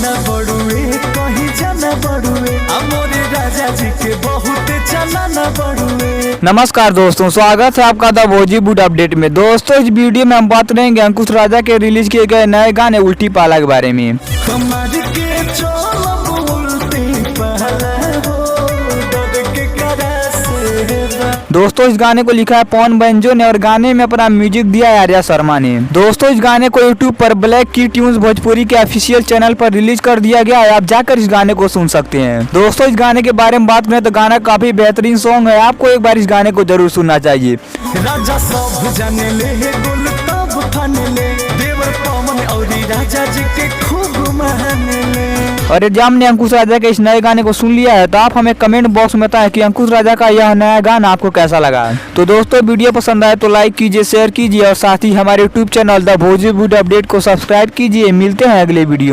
बहाना बड़ुए कहीं जाना बड़ुए मोरे राजा जी के बहुत चलाना बड़ुए। नमस्कार दोस्तों, स्वागत है आपका द बॉलीवुड अपडेट में। दोस्तों इस वीडियो में हम बात करेंगे अंकुश राजा के रिलीज किए गए नए गाने उल्टी पाला के बारे में। हमारे के चोल उल्टी पाला हो डर के करा से। दोस्तों इस गाने को लिखा है पवन बंजो ने और गाने में अपना म्यूजिक दिया है आर्या शर्मा ने। दोस्तों इस गाने को यूट्यूब पर ब्लैक की ट्यून्स भोजपुरी के ऑफिशियल चैनल पर रिलीज कर दिया गया है, आप जाकर इस गाने को सुन सकते हैं। दोस्तों इस गाने के बारे में बात करें तो गाना काफी बेहतरीन सॉन्ग है, आपको एक बार इस गाने को जरूर सुनना चाहिए। राजा सब जाने ले गुल तब ठाने ले देवर पवन और राजा जी के खूब माने ले। और यदि आपने अंकुश राजा के इस नए गाने को सुन लिया है तो आप हमें कमेंट बॉक्स में बताएं कि अंकुश राजा का यह नया गाना आपको कैसा लगा। तो दोस्तों वीडियो पसंद आए तो लाइक कीजिए, शेयर कीजिए और साथ ही हमारे यूट्यूब चैनल द बॉलीवुड अपडेट को सब्सक्राइब कीजिए। मिलते हैं अगले वीडियो में।